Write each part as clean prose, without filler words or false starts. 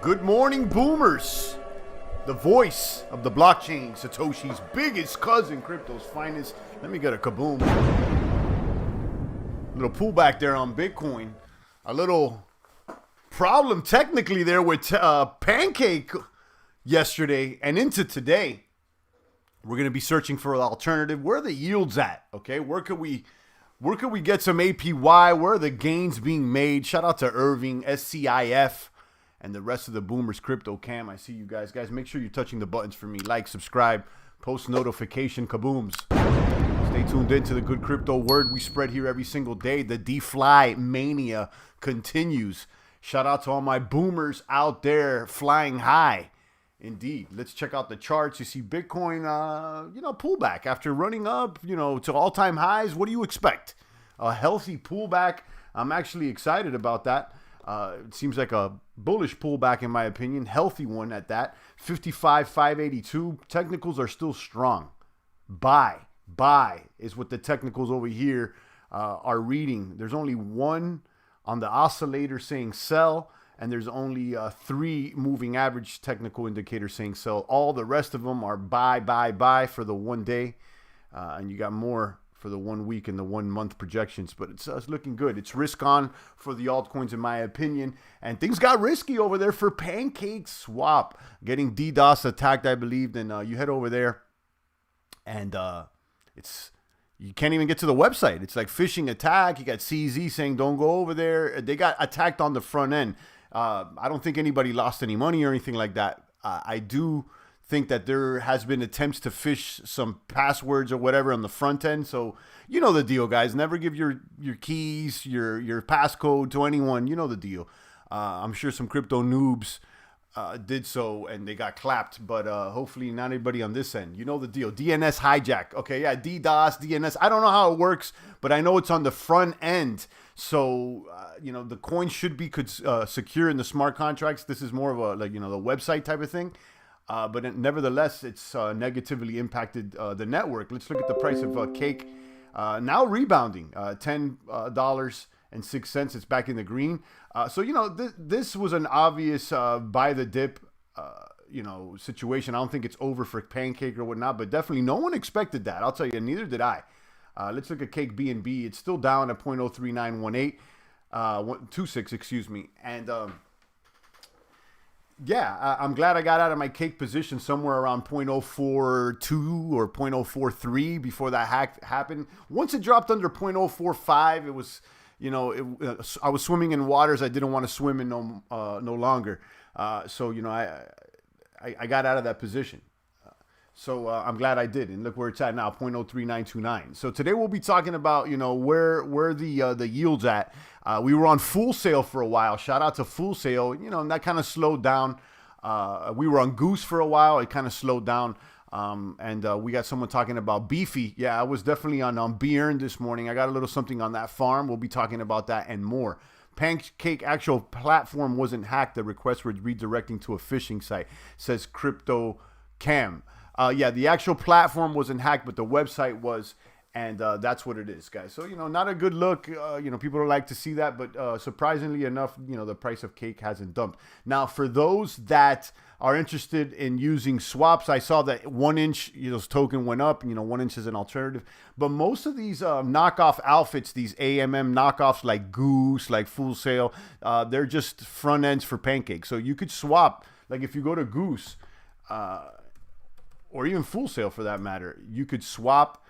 Good morning, boomers. The voice of the blockchain, Satoshi's biggest cousin, crypto's finest. Let me get a kaboom. A little pullback there on Bitcoin. A little problem technically there with Pancake yesterday and into today. We're going to be searching for an alternative. Where are the yields at? Okay, where could we get some APY? Where are the gains being made? Shout out to Irving, SCIF, and the rest of the boomers crypto cam. I see you guys. Guys, make sure you're touching the buttons for me. Like, subscribe, post notification, kabooms. Stay tuned in to the good crypto word we spread here every single day. The DeFly mania continues. Shout out to all my boomers out there flying high. Indeed. Let's check out the charts. You see Bitcoin, pullback after running up, to all-time highs. What do you expect? A healthy pullback. I'm actually excited about that. It seems like a bullish pullback in my opinion. Healthy one at that. 55,582. Technicals are still strong. Buy is what the technicals over here are reading. There's only one on the oscillator saying sell. And there's only 3 moving average technical indicators saying sell. All the rest of them are buy for the 1 day. And you got more for the 1 week and the 1 month projections. But it's looking good. It's risk on for the altcoins in my opinion. And things got risky over there for Pancake Swap. Getting DDoS attacked, I believe. And you head over there. And you can't even get to the website. It's like phishing attack. You got CZ saying don't go over there. They got attacked on the front end. I don't think anybody lost any money or anything like that. I do think that there has been attempts to phish some passwords or whatever on the front end. So you know the deal, guys. Never give your keys, your passcode to anyone. You know the deal. I'm sure some crypto noobs did so and they got clapped, but hopefully not anybody on this end. You know the deal. DNS hijack. Okay, yeah, DDoS, DNS. I don't know how it works, but I know it's on the front end. So, the coin should be secure in the smart contracts. This is more of a, the website type of thing. But nevertheless, it's negatively impacted the network. Let's look at the price of Cake. Now rebounding, $10.06. It's back in the green. This was an obvious buy the dip, situation. I don't think it's over for Pancake or whatnot, but definitely no one expected that. I'll tell you, neither did I. Let's look at Cake BNB. It's still down at 0.03918, 26, And I'm glad I got out of my Cake position somewhere around 0.042 or 0.043 before that hack happened. Once it dropped under 0.045, it was, I was swimming in waters I didn't want to swim in no longer. I got out of that position. So I'm glad I did, and look where it's at now, 0.03929. So today we'll be talking about, where the yields at. We were on Full Sail for a while. Shout out to Full Sail. And that kind of slowed down. We were on Goose for a while. It kind of slowed down. And we got someone talking about Beefy. Yeah, I was definitely on Beern this morning. I got a little something on that farm. We'll be talking about that and more. Pancake actual platform wasn't hacked. The requests were redirecting to a phishing site, says Crypto Cam. The actual platform wasn't hacked, but the website was, and that's what it is, guys. So, not a good look. People don't like to see that, but surprisingly enough, the price of Cake hasn't dumped. Now, for those that are interested in using swaps, I saw that 1 inch, token went up. 1 inch is an alternative, but most of these knockoff outfits, these AMM knockoffs like Goose, like Full Sail, they're just front ends for Pancake. So you could swap, like if you go to Goose, or even Full Sail for that matter, you could swap,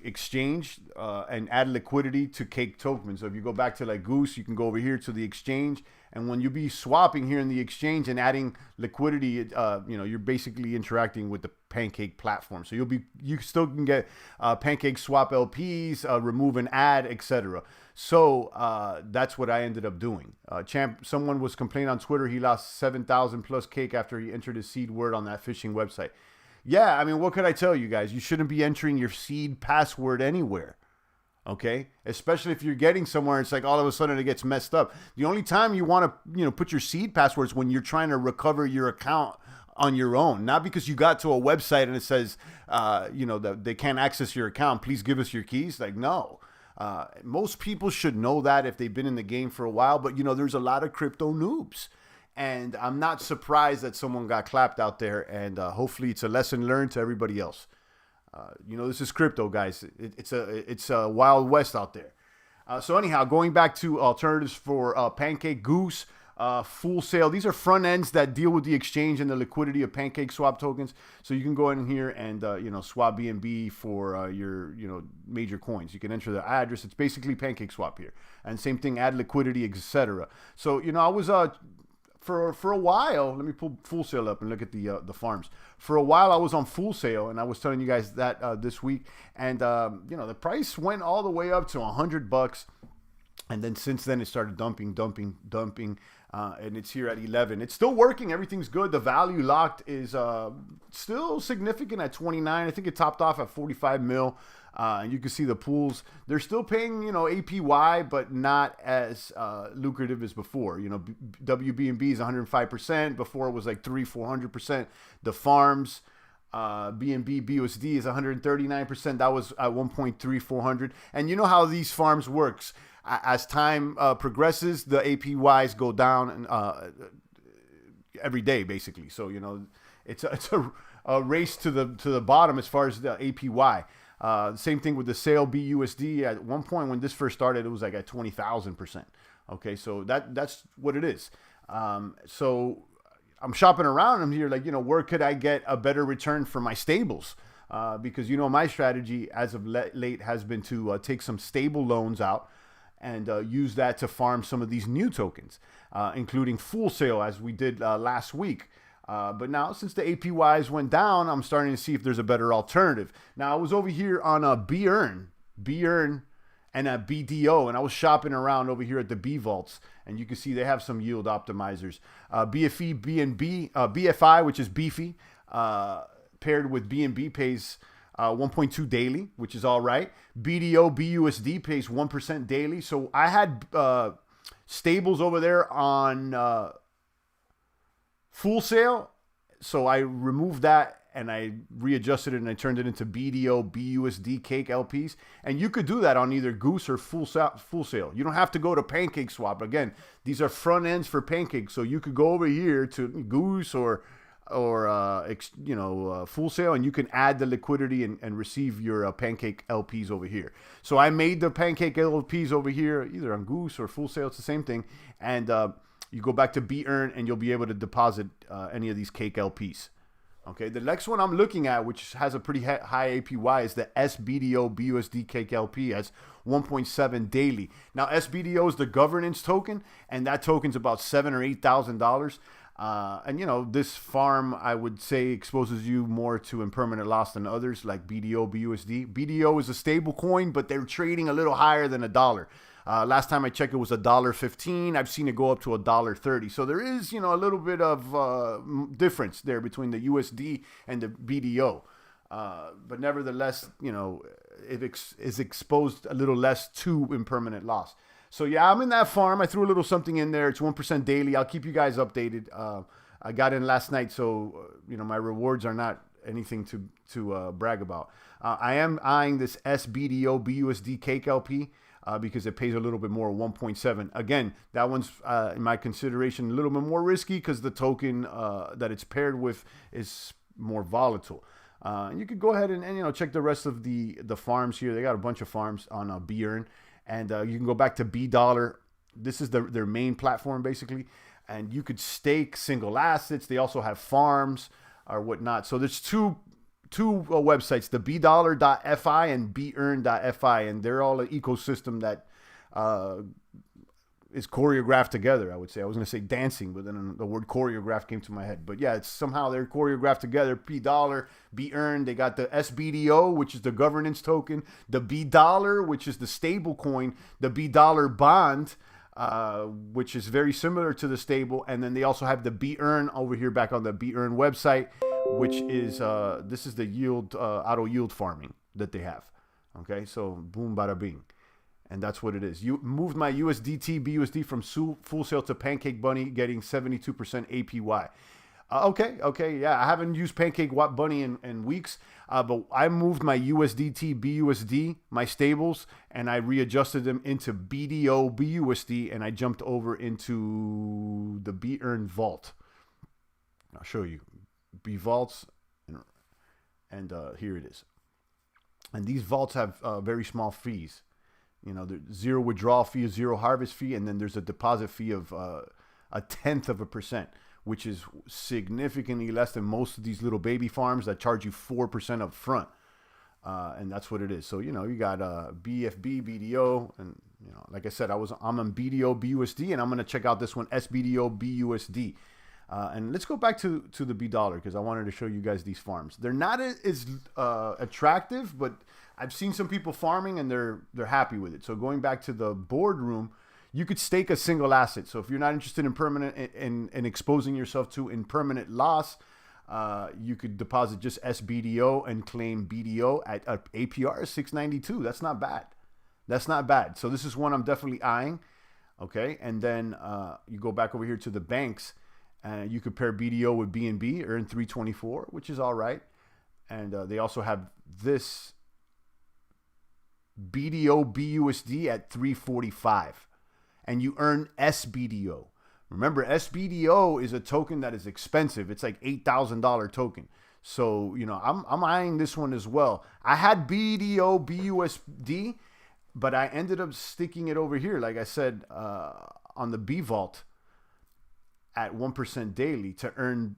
exchange, and add liquidity to Cake token. So if you go back to like Goose, you can go over here to the exchange, and when you be swapping here in the exchange and adding liquidity, you're basically interacting with the Pancake platform. So you still can get Pancake swap LPs, remove an ad, etc. So that's what I ended up doing. Someone was complaining on Twitter he lost 7,000 plus Cake after he entered his seed word on that phishing website. Yeah, I mean, what could I tell you guys? You shouldn't be entering your seed password anywhere, okay? Especially if you're getting somewhere, it's like all of a sudden it gets messed up. The only time you want to, put your seed password is when you're trying to recover your account on your own, not because you got to a website and it says, that they can't access your account. Please give us your keys. Like, no. Most people should know that if they've been in the game for a while, but there's a lot of crypto noobs. And I'm not surprised that someone got clapped out there. And hopefully it's a lesson learned to everybody else. This is crypto, guys. It's a wild west out there. So anyhow, going back to alternatives for Pancake, Goose, Full Sail. These are front ends that deal with the exchange and the liquidity of Pancake swap tokens. So you can go in here and swap BNB for your major coins. You can enter the address. It's basically Pancake swap here, and same thing, add liquidity, etc. So I was for a while. Let me pull Full Sail up and look at the farms. For a while, I was on Full Sail, and I was telling you guys that this week, and the price went all the way up to $100. And then since then, it started dumping, and it's here at 11. It's still working. Everything's good. The value locked is still significant at 29. I think it topped off at 45 mil. And you can see the pools. They're still paying, APY, but not as lucrative as before. WBNB is 105%. Before it was like 400%. The farms, BNB BUSD is 139%. That was at 1.3400. And you know how these farms works. As time progresses, the APYs go down every day, basically. So it's a race to the bottom as far as the APY. Same thing with the sale BUSD. At one point when this first started, it was like at 20,000%. Okay, so that's what it is. So I'm shopping around. I'm here like, where could I get a better return for my stables? Because my strategy as of late has been to take some stable loans out and use that to farm some of these new tokens, including Full Sail as we did last week. But now, since the APYs went down, I'm starting to see if there's a better alternative. Now, I was over here on BEARN, and at BDO, and I was shopping around over here at the B Vaults, and you can see they have some yield optimizers. BFE, BNB, BFI, which is beefy, paired with BNB pays 1.2 daily, which is all right. BDO, BUSD pays 1% daily. So I had stables over there on Full Sail, so I removed that and I readjusted it and I turned it into BDO, BUSD Cake LPs. And you could do that on either Goose or Full Sail. You don't have to go to Pancake Swap. Again, these are front ends for Pancake, so you could go over here to Goose or Full Sail, and you can add the liquidity and receive your Pancake LPs over here. So I made the Pancake LPs over here, either on Goose or Full Sail. It's the same thing. And you go back to BEARN and you'll be able to deposit any of these Cake LPs. Okay, the next one I'm looking at, which has a pretty high APY, is the SBDO BUSD Cake LP. Has 1.7 daily. Now SBDO is the governance token, and that token's about $7,000 or $8,000. And this farm, I would say, exposes you more to impermanent loss than others, like BDO, BUSD. BDO is a stable coin, but they're trading a little higher than $1. Last time I checked, it was $1.15. I've seen it go up to $1.30. So there is, a little bit of difference there between the USD and the BDO. But nevertheless, it is exposed a little less to impermanent loss. So yeah, I'm in that farm. I threw a little something in there. It's 1% daily. I'll keep you guys updated. I got in last night, so my rewards are not anything to brag about. I am eyeing this SBDO BUSD Cake LP because it pays a little bit more, 1.7. Again, that one's in my consideration a little bit more risky because the token that it's paired with is more volatile. And you could go ahead and check the rest of the farms here. They got a bunch of farms on BEARN. And you can go back to $. This is their main platform, basically. And you could stake single assets. They also have farms or whatnot. So there's two websites, the $.fi and BEARN.fi. And they're all an ecosystem that is choreographed together, I would say. I was going to say dancing, but then the word choreograph came to my head. But yeah, it's somehow they're choreographed together. $, BEARN. They got the SBDO, which is the governance token. The $, which is the stable coin. The $, bond, which is very similar to the stable. And then they also have the BEARN over here back on the BEARN website, which is, this is the yield, auto yield farming that they have. Okay, so boom, bada bing. And that's what it is. You moved my USDT, BUSD from Full Sail to Pancake Bunny, getting 72% APY. Okay, yeah. I haven't used Pancake Bunny in weeks, but I moved my USDT BUSD, my stables, and I readjusted them into BDO BUSD, and I jumped over into the B Earn Vault. I'll show you B vaults, and here it is. And these vaults have very small fees. You know, there's zero withdrawal fee, zero harvest fee, and then there's a deposit fee of 0.1%, which is significantly less than most of these little baby farms that charge you 4% up front. And that's what it is. So, you know, you got BFB, BDO, and, you know, like I said, I'm on BDO BUSD, and I'm going to check out this one, SBDO BUSD. And let's go back to the B dollar, because I wanted to show you guys these farms. They're not as attractive, but I've seen some people farming and they're happy with it. So going back to the boardroom, you could stake a single asset. So if you're not interested in permanent in exposing yourself to impermanent loss, you could deposit just SBDO and claim BDO at APR 692. That's not bad. That's not bad. So this is one I'm definitely eyeing. Okay, and then you go back over here to the banks. You compare BDO with BNB, earn 324, which is all right. And they also have this BDO BUSD at 345. And you earn SBDO. Remember, SBDO is a token that is expensive. It's like $8,000 token. So, you know, I'm eyeing this one as well. I had BDO BUSD, but I ended up sticking it over here, like I said, on the B Vault at 1% daily to earn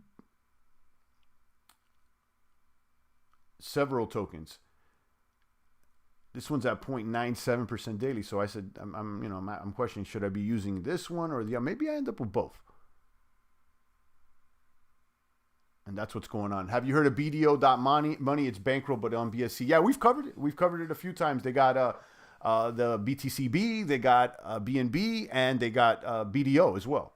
several tokens. This one's at 0.97% daily. So I said, I'm questioning, should I be using this one or the other? Maybe I end up with both. And that's what's going on. Have you heard of BDO.money? It's bankroll, but on BSC. Yeah, we've covered it. We've covered it a few times. They got the BTCB, they got BNB, and they got BDO as well.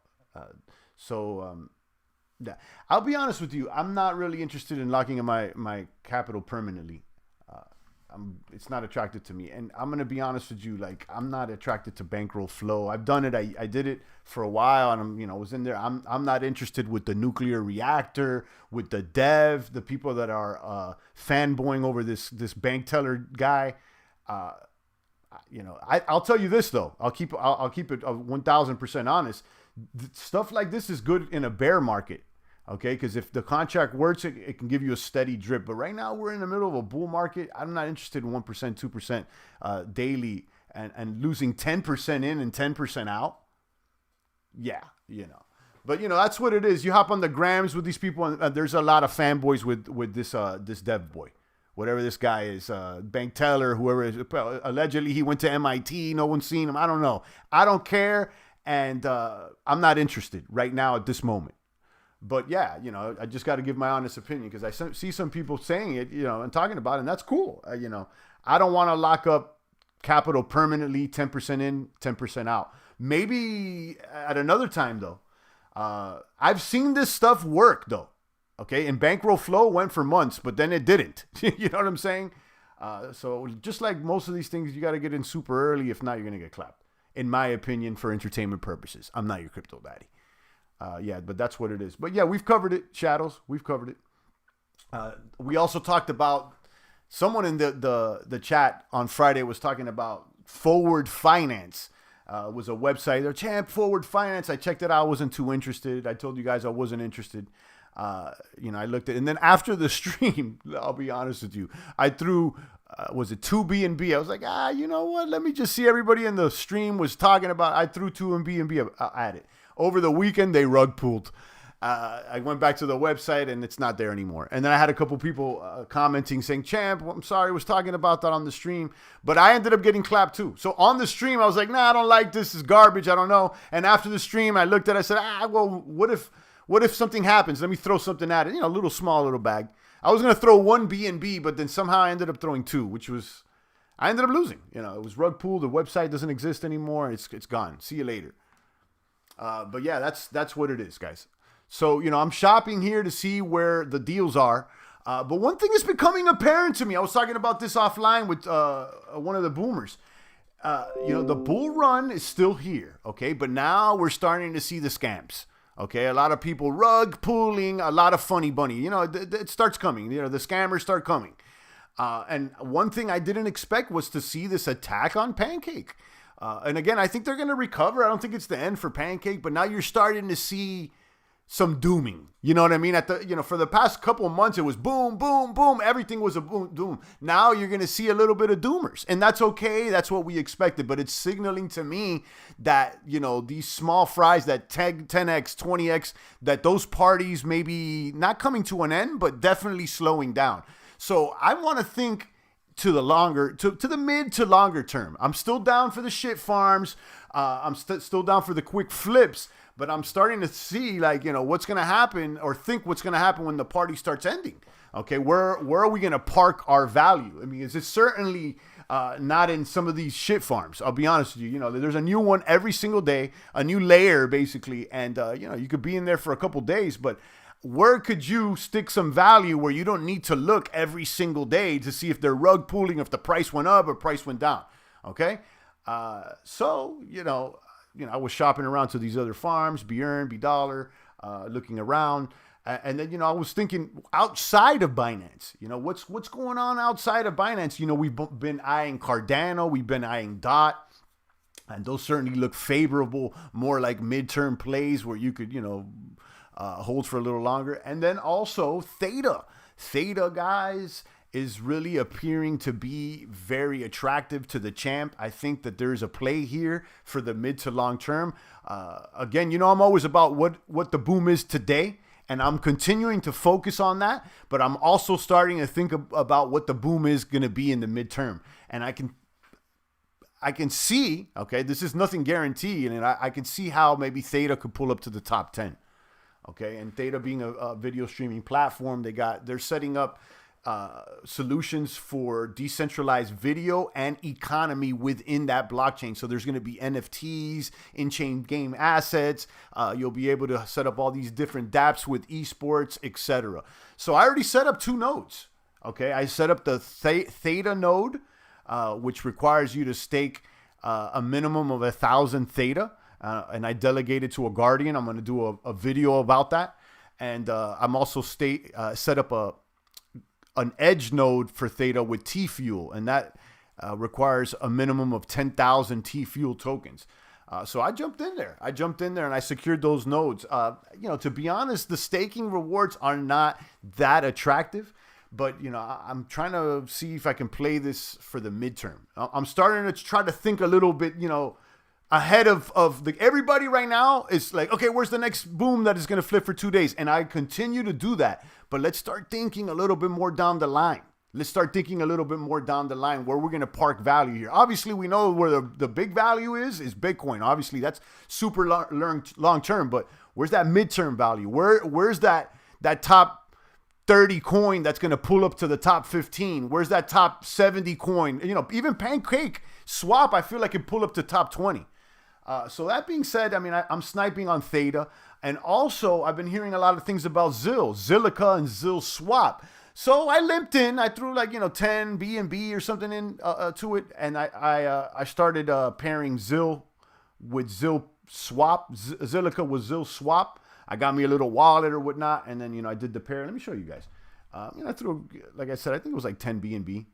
Yeah, I'll be honest with you. I'm not really interested in locking in my capital permanently. It's not attractive to me. And I'm going to be honest with you. Like, I'm not attracted to bankroll flow. I've done it. I did it for a while, and was in there. I'm not interested with the nuclear reactor, with the dev, the people that are fanboying over this bank teller guy. I'll tell you this though. I'll keep it 1,000% honest. Stuff like this is good in a bear market, okay? Because if the contract works, it can give you a steady drip. But right now we're in the middle of a bull market. I'm not interested in 1%, 2% daily and losing 10% in and 10% out. Yeah, But that's what it is. You hop on the grams with these people, and there's a lot of fanboys with this dev boy. Whatever this guy is, bank teller, whoever is. Allegedly, he went to MIT. No one's seen him. I don't know. I don't care. And I'm not interested right now at this moment. But yeah, I just got to give my honest opinion, because I see some people saying it, and talking about it, and that's cool. I don't want to lock up capital permanently, 10% in, 10% out. Maybe at another time, though. I've seen this stuff work, though. Okay, and bankroll flow went for months, but then it didn't. You know what I'm saying? So just like most of these things, you got to get in super early. If not, you're going to get clapped. In my opinion, for entertainment purposes. I'm not your crypto daddy. Yeah, but that's what it is. But yeah, we've covered it, Shadows. We've covered it. We also talked about, someone in the chat on Friday was talking about Forward Finance. Was a website there, Champ Forward Finance. I checked it out. I wasn't too interested. I told you guys I wasn't interested. I looked at it. And then after the stream, I'll be honest with you, I threw, was it 2 BNB? I was like, you know what? Let me just see. Everybody in the stream was talking about, I threw 2 BNB at it. Over the weekend, they rug pulled. I went back to the website and it's not there anymore. And then I had a couple people commenting saying, Champ, I'm sorry, I was talking about that on the stream. But I ended up getting clapped too. So on the stream, I was like, nah, I don't like this. It's garbage. I don't know. And after the stream, I looked at it. I said, well, what if something happens? Let me throw something at it. Small little bag. I was going to throw 1 BNB, but then somehow I ended up throwing 2, which was, I ended up losing. It was rug pulled. The website doesn't exist anymore. It's gone. See you later. But yeah, that's what it is, guys. So, I'm shopping here to see where the deals are. But one thing is becoming apparent to me. I was talking about this offline with one of the boomers. The bull run is still here, okay? But now we're starting to see the scams, Okay, a lot of people rug pulling, a lot of funny bunny. You know, it starts coming. You know, the scammers start coming. And one thing I didn't expect was to see this attack on Pancake. And again, I think they're going to recover. I don't think it's the end for Pancake, but now you're starting to see some dooming. You know what I mean? For the past couple of months, it was boom, boom, boom. Everything was a boom, doom. Now you're going to see a little bit of doomers, and that's okay. That's what we expected, but it's signaling to me that, these small fries, that 10x, 20x, that those parties may be not coming to an end, but definitely slowing down. So I want to think to the mid to longer term. I'm still down for the shit farms. I'm still down for the quick flips, but I'm starting to see what's going to happen, or think what's going to happen when the party starts ending. Okay, where are we going to park our value? I mean, it's certainly not in some of these shit farms. I'll be honest with you. There's a new one every single day, a new layer basically, and you could be in there for a couple days, but where could you stick some value where you don't need to look every single day to see if they're rug pulling, if the price went up or price went down? Okay. So, I was shopping around to these other farms, Bjorn, B-Dollar, looking around. And then, I was thinking outside of Binance, what's going on outside of Binance? We've been eyeing Cardano, we've been eyeing DOT, and those certainly look favorable, more like midterm plays where you could, hold for a little longer. And then also Theta. Theta, guys, is really appearing to be very attractive to the champ. I think that there's a play here for the mid to long term. Again, I'm always about what the boom is today, and I'm continuing to focus on that, but I'm also starting to think about what the boom is going to be in the midterm. And I can see, okay, this is nothing guaranteed, and I can see how maybe Theta could pull up to the top 10. Okay, and Theta being a video streaming platform, they're setting up solutions for decentralized video and economy within that blockchain. So there's going to be NFTs, in-chain game assets. You'll be able to set up all these different dApps with esports, etc. So I already set up 2 nodes. Okay, I set up the Theta node, which requires you to stake a minimum of 1,000 Theta. And I delegated to a guardian. I'm going to do a video about that. And I'm also set up an edge node for Theta with T-Fuel. And that requires a minimum of 10,000 T-Fuel tokens. So I jumped in there. And I secured those nodes. To be honest, the staking rewards are not that attractive. But, I'm trying to see if I can play this for the midterm. I'm starting to try to think a little bit, ahead of everybody right now. Is like, okay, where's the next boom that is going to flip for 2 days? And I continue to do that. But let's start thinking a little bit more down the line. Where we're going to park value here. Obviously, we know where the big value is Bitcoin. Obviously, that's super long term. But where's that midterm value? Where's that top 30 coin that's going to pull up to the top 15? Where's that top 70 coin? Even Pancake swap, I feel like it pull up to top 20. So that being said, I mean, I'm sniping on Theta. And also, I've been hearing a lot of things about Zilliqa and Zil Swap. So I limped in. I threw 10 BNB or something in to it. And I started pairing Zil with Zil Swap. Zilliqa with Zil Swap. I got me a little wallet or whatnot. And then, I did the pair. Let me show you guys. I threw, like I said, I think it was like 10 BNB.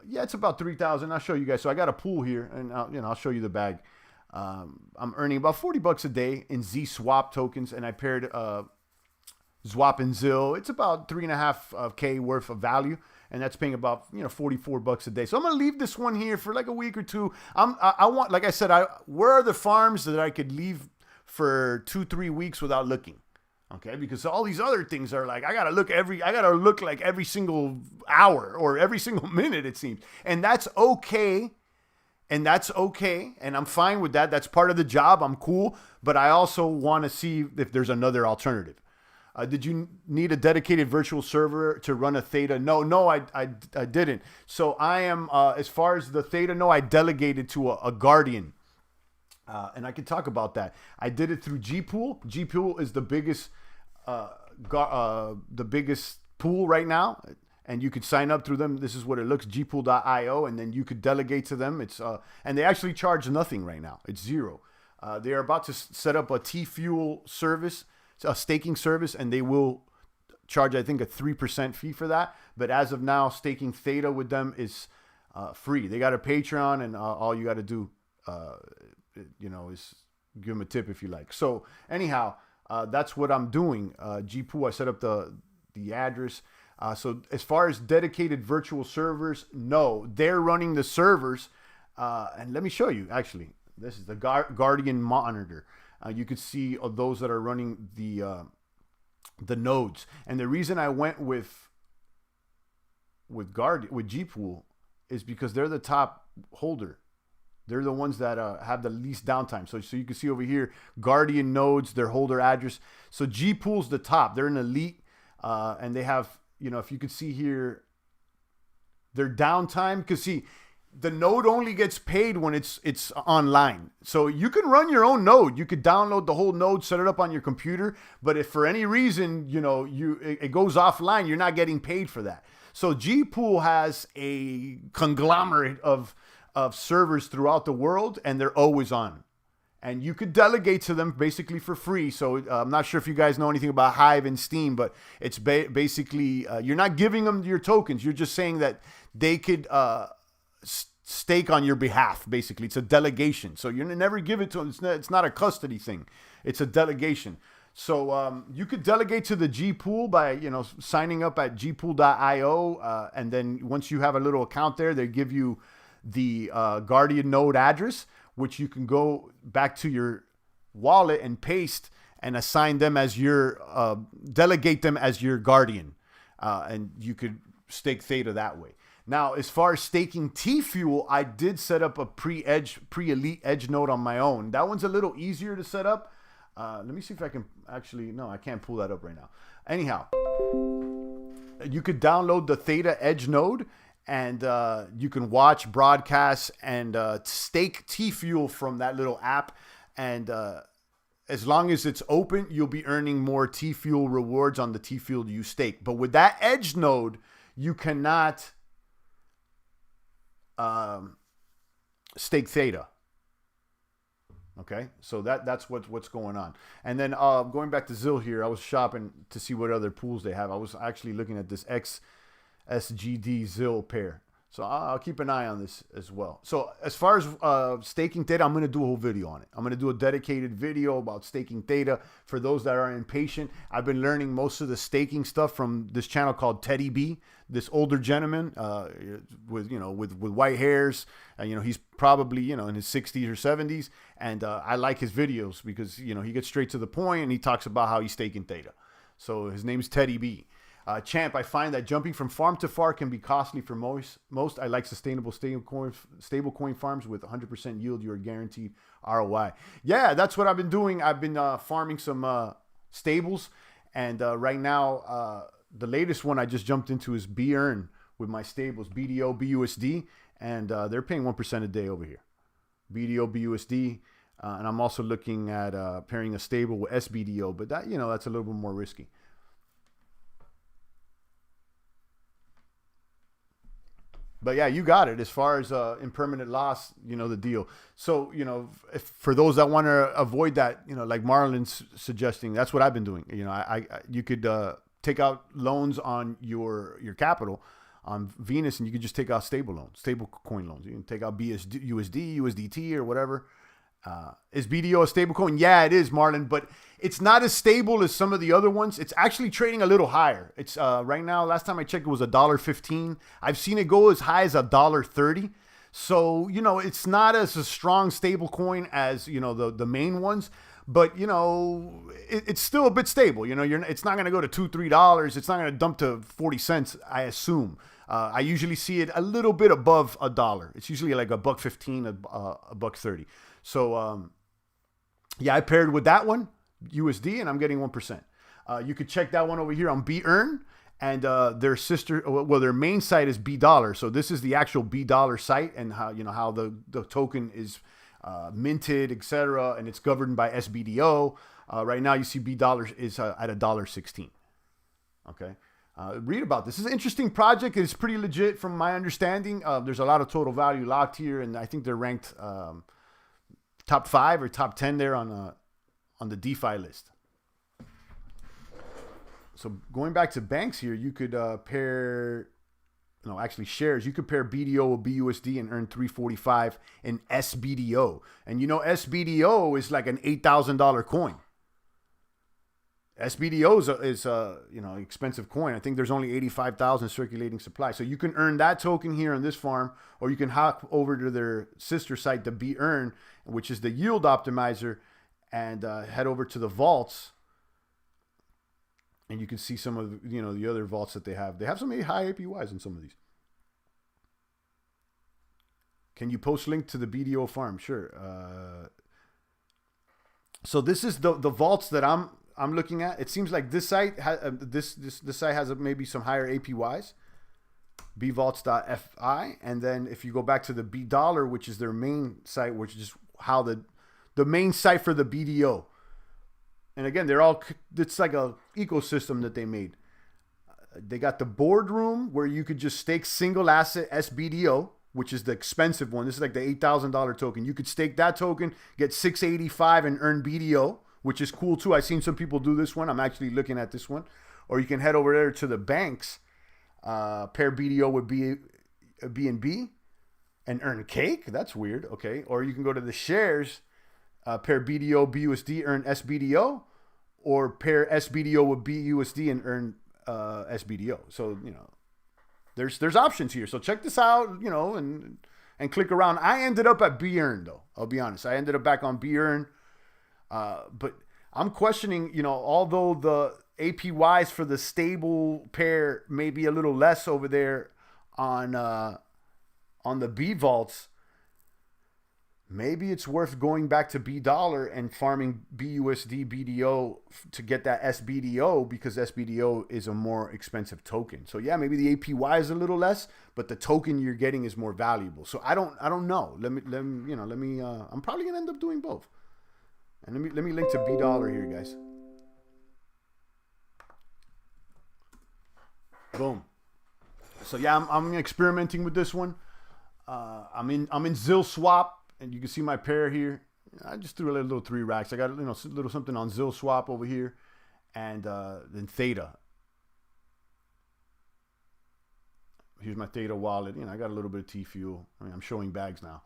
Yeah, it's about 3,000. I'll show you guys. So I got a pool here, and I'll show you the bag. I'm earning about $40 a day in Z Swap tokens, and I paired Zwap and Zil. It's about 3.5K worth of value, and that's paying about $44 a day. So I'm gonna leave this one here for like a week or two. I want, like I said, where are the farms that I could leave for 2-3 weeks without looking? Okay, because all these other things are like, I gotta look like every single hour or every single minute, it seems. And that's okay. And I'm fine with that. That's part of the job. I'm cool. But I also want to see if there's another alternative. Did you need a dedicated virtual server to run a Theta? No, I didn't. So I am, as far as the Theta, no, I delegated to a guardian. And I can talk about that. I did it through Gpool. Gpool is the biggest pool right now, and you could sign up through them. This is what it looks, gpool.io, and then you could delegate to them. It's and they actually charge nothing right now. It's zero. They are about to set up a T-Fuel service, a staking service, and they will charge, I think, a 3% fee for that. But as of now, staking Theta with them is free. They got a Patreon, and all you got to do, is give them a tip if you like. So anyhow, that's what I'm doing. Gpool, I set up the address. So as far as dedicated virtual servers, no, they're running the servers. And let me show you, actually. This is the Guardian monitor. You could see those that are running the nodes. And the reason I went with Gpool is because they're the top holder. They're the ones that have the least downtime. So you can see over here, Guardian nodes, their holder address. So Gpool's the top. They're an elite, and they have, if you could see here, their downtime. Because see, the node only gets paid when it's online. So you can run your own node. You could download the whole node, set it up on your computer. But if for any reason, it goes offline, you're not getting paid for that. So Gpool has a conglomerate of servers throughout the world, and they're always on. And you could delegate to them basically for free. So I'm not sure if you guys know anything about Hive and Steam, but it's basically, you're not giving them your tokens. You're just saying that they could stake on your behalf, basically. It's a delegation. So you never give it to them. It's not a custody thing. It's a delegation. So you could delegate to the Gpool by, signing up at gpool.io. And then once you have a little account there, they give you the Guardian node address, which you can go back to your wallet and paste and assign them as your, delegate them as your Guardian. And you could stake Theta that way. Now, as far as staking T-Fuel, I did set up a pre-elite edge node on my own. That one's a little easier to set up. Let me see if I can actually, no, I can't pull that up right now. Anyhow, you could download the Theta edge node, and you can watch broadcasts and stake T-Fuel from that little app. And as long as it's open, you'll be earning more T-Fuel rewards on the T-Fuel you stake. But with that edge node, you cannot stake Theta. Okay, so that's what's going on. And then going back to Zill here, I was shopping to see what other pools they have. I was actually looking at this XSGD Zill pair. So I'll keep an eye on this as well. So as far as staking Theta, I'm going to do a whole video on it. I'm going to do a dedicated video about staking Theta. For those that are impatient, I've been learning most of the staking stuff from this channel called Teddy B, this older gentleman with white hairs. He's probably, in his 60s or 70s. And I like his videos because, he gets straight to the point and he talks about how he's staking Theta. So his name is Teddy B. Champ, I find that jumping from farm to farm can be costly for most. I like sustainable stablecoin farms with 100% yield. You are guaranteed ROI. Yeah, that's what I've been doing. I've been farming some stables, and right now the latest one I just jumped into is BEARN with my stables, BDO, BUSD, and they're paying 1% a day over here. BDO, BUSD, and I'm also looking at pairing a stable with SBDO, but that that's a little bit more risky. But yeah, you got it. As far as impermanent loss, the deal. So, if, for those that want to avoid that, like Marlon's suggesting, that's what I've been doing. You could take out loans on your capital on Venus, and you could just take out stable coin loans. You can take out USD, USDT, or whatever. Is BDO a stable coin? Yeah, it is, Marlon, but it's not as stable as some of the other ones. It's actually trading a little higher. It's right now, last time I checked, it was $1.15. I've seen it go as high as $1.30. So, it's not as a strong stable coin as, the main ones, but it's still a bit stable. It's not going to go to $2-3. It's not going to dump to 40 cents, I assume. I usually see it a little bit above $1. It's usually like $1.15, $1.30. So, yeah, I paired with that one, USD, and I'm getting 1%. You could check that one over here on BEARN, and their main site is BDollar. So this is the actual BDollar site, and how the token is minted, etc., and it's governed by SBDO. Right now, you see BDollar is at $1.16. Okay. Read about this. This is an interesting project. It's pretty legit from my understanding. There's a lot of total value locked here, and I think they're ranked top 5 or top 10 there on the DeFi list. So going back to banks here, you could pair, no, actually shares. You could pair BDO with BUSD and earn 345 in SBDO. And you know SBDO is like an $8,000 coin. SBDO is expensive coin. I think there's only 85,000 circulating supply. So you can earn that token here on this farm, or you can hop over to their sister site, the BEarn, which is the yield optimizer, and head over to the vaults. And you can see some of the other vaults that they have. They have some high APYs in some of these. Can you post link to the BDO farm? Sure. So this is the vaults that I'm looking at. It seems like this site this site has maybe some higher APYs. bvaults.fi, and then if you go back to the $, which is their main site, which is how the main site for the BDO. And again, it's like a ecosystem that they made. They got the boardroom where you could just stake single asset SBDO, which is the expensive one. This is like the $8,000 token. You could stake that token, get 685 and earn BDO, which is cool too. I've seen some people do this one. I'm actually looking at this one. Or you can head over there to the banks, pair BDO with BNB and earn cake. That's weird. Okay. Or you can go to the shares, pair BDO, BUSD, earn SBDO, or pair SBDO with BUSD and earn SBDO. So, there's options here. So check this out, and click around. I ended up at BEarn though. I'll be honest. I ended up back on BEarn. But I'm questioning, although the APYs for the stable pair may be a little less over there on the B vaults, maybe it's worth going back to $, and farming BUSD BDO to get that SBDO, because SBDO is a more expensive token. So yeah, maybe the APY is a little less, but the token you're getting is more valuable. So I don't know. Let me I'm probably gonna end up doing both. And let me link to $, here, guys. Boom. So yeah, I'm experimenting with this one. I'm in Zill Swap, and you can see my pair here. I just threw a little 3 racks. I got a little something on Zill Swap over here, and then Theta. Here's my Theta wallet. I got a little bit of T Fuel. I mean, I'm showing bags now.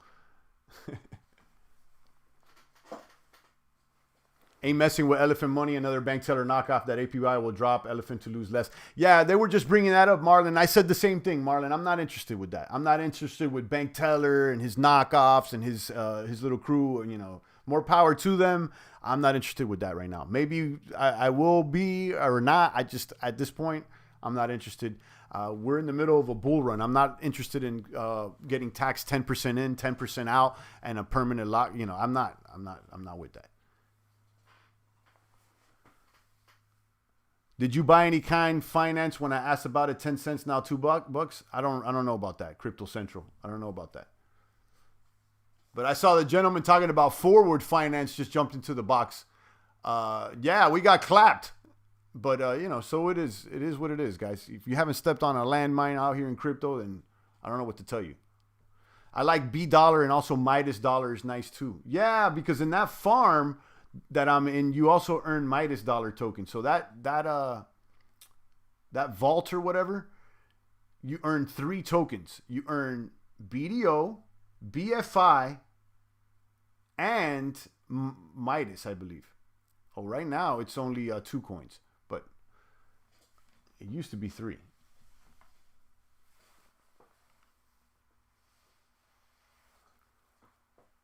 Ain't messing with Elephant Money, another bank teller knockoff. That APY will drop, Elephant to lose less. Yeah, they were just bringing that up, Marlon. I said the same thing, Marlon. I'm not interested with that. I'm not interested with bank teller and his knockoffs and his little crew. More power to them. I'm not interested with that right now. Maybe I will be or not. I just, at this point, I'm not interested. We're in the middle of a bull run. I'm not interested in getting taxed 10% in, 10% out, and a permanent lock. I'm not with that. Did you buy any kind finance when I asked about it? 10 cents now, $2. I don't know about that. Crypto Central. I don't know about that. But I saw the gentleman talking about forward finance just jumped into the box. Yeah, we got clapped. But so it is. It is what it is, guys. If you haven't stepped on a landmine out here in crypto, then I don't know what to tell you. I like $, and also Midas $, is nice too. Yeah, because in that farm that I'm in, you also earn Midas $, token. So that vault or whatever, you earn 3 tokens. You earn BDO, BFI, and Midas, I believe. Oh, right now it's only 2 coins, but it used to be 3.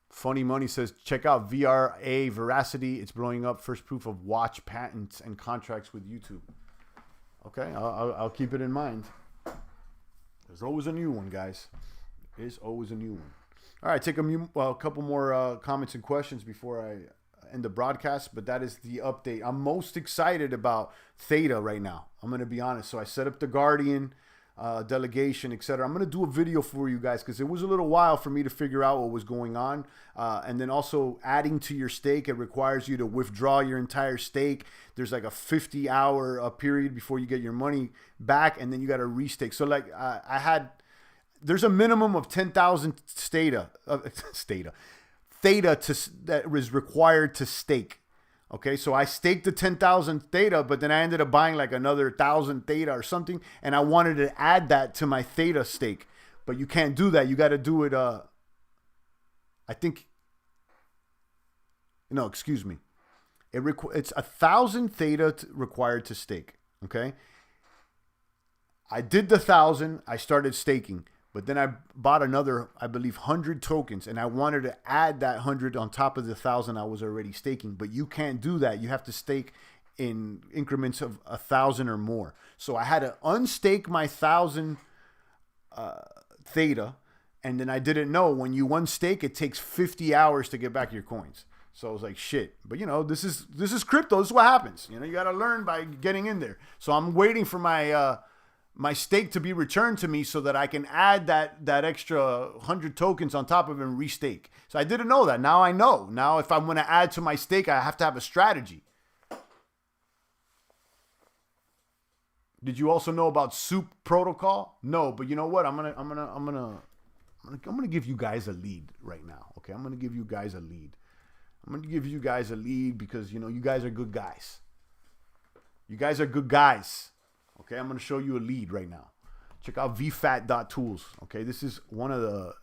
Funny Money says, check out VRA Veracity. It's blowing up. First proof of watch patents and contracts with YouTube. Okay, I'll keep it in mind. There's always a new one, guys. There's always a new one. All right, take a couple more comments and questions before I end the broadcast, but that is the update. I'm most excited about Theta right now. I'm going to be honest. So I set up the Guardian delegation, etc. I'm going to do a video for you guys because it was a little while for me to figure out what was going on. And then also adding to your stake, it requires you to withdraw your entire stake. There's like a 50-hour period before you get your money back, and then you got to restake. So like there's a minimum of 10,000 Theta. Theta that was required to stake. Okay, so I staked the 10,000 Theta, but then I ended up buying like another 1,000 Theta or something, and I wanted to add that to my Theta stake. But you can't do that. You got to do it, I think, no, excuse me. It's 1,000 Theta required to stake, okay? I did the 1,000, I started staking. But then I bought another, I believe, 100 tokens, and I wanted to add that 100 on top of the 1,000 I was already staking. But you can't do that. You have to stake in increments of 1,000 or more. So I had to unstake my 1,000 Theta, and then I didn't know when you unstake, it takes 50 hours to get back your coins. So I was like, shit. But this is crypto. This is what happens. You got to learn by getting in there. So I'm waiting for my stake to be returned to me so that I can add that extra 100 tokens on top of it and restake. So I didn't know that. Now I know. Now if I'm going to add to my stake, I have to have a strategy. Did you also know about SOUP protocol? No, but you know what? I'm gonna give you guys a lead right now. Okay, I'm gonna give you guys a lead. I'm gonna give you guys a lead because you guys are good guys. You guys are good guys. Okay, I'm going to show you a lead right now. Check out vfat.tools. Okay, this is one of the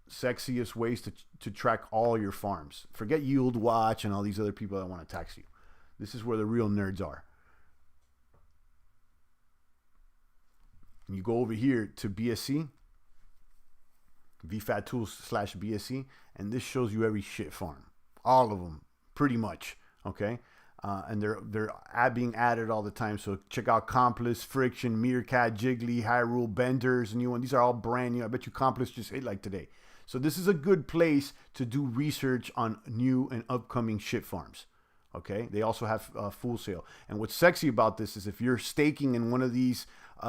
sexiest ways to track all your farms. Forget Yield Watch and all these other people that want to tax you. This is where the real nerds are. And you go over here to BSC, vfattools/BSC, and this shows you every shit farm. All of them, pretty much. Okay. And they're being added all the time. So check out Accomplice, Friction, Meerkat, Jiggly, Hyrule, Benders, new one. These are all brand new. I bet you Accomplice just hit like today. So this is a good place to do research on new and upcoming shit farms. Okay. They also have Full Sail. And what's sexy about this is if you're staking in one of these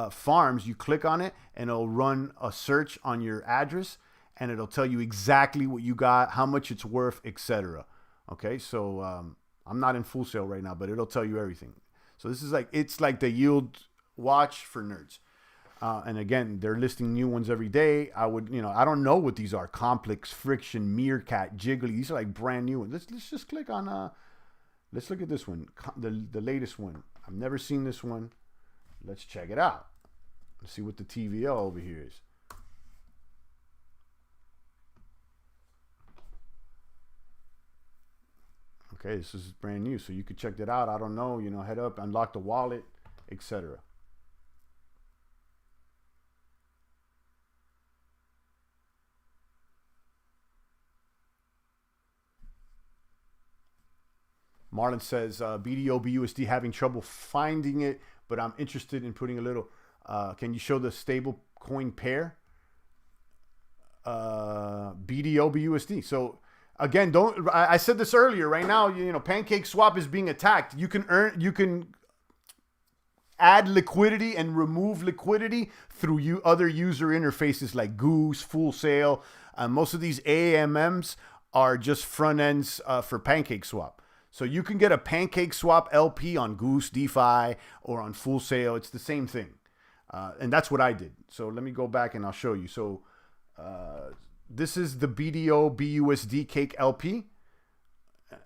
farms, you click on it and it'll run a search on your address and it'll tell you exactly what you got, how much it's worth, etc. Okay. So, I'm not in Full Sail right now, but it'll tell you everything. So this is it's like the Yield Watch for nerds. And again, they're listing new ones every day. I don't know what these are. Complex, Friction, Meerkat, Jiggly. These are like brand new ones. Let's just click on, let's look at this one. The latest one. I've never seen this one. Let's check it out. Let's see what the TVL over here is. Okay, this is brand new, so you could check that out. I don't know, head up, unlock the wallet, etc. Marlon says, BDO BUSD having trouble finding it, but I'm interested in putting a little, can you show the stable coin pair? BDO BUSD. So, again, I said this earlier. Right now, Pancake Swap is being attacked. You can add liquidity and remove liquidity through other user interfaces like Goose, Full Sail. Most of these AMMs are just front ends for Pancake Swap. So you can get a Pancake Swap LP on Goose, DeFi, or on Full Sail. It's the same thing, and that's what I did. So let me go back and I'll show you. So. This is the BDO BUSD Cake LP.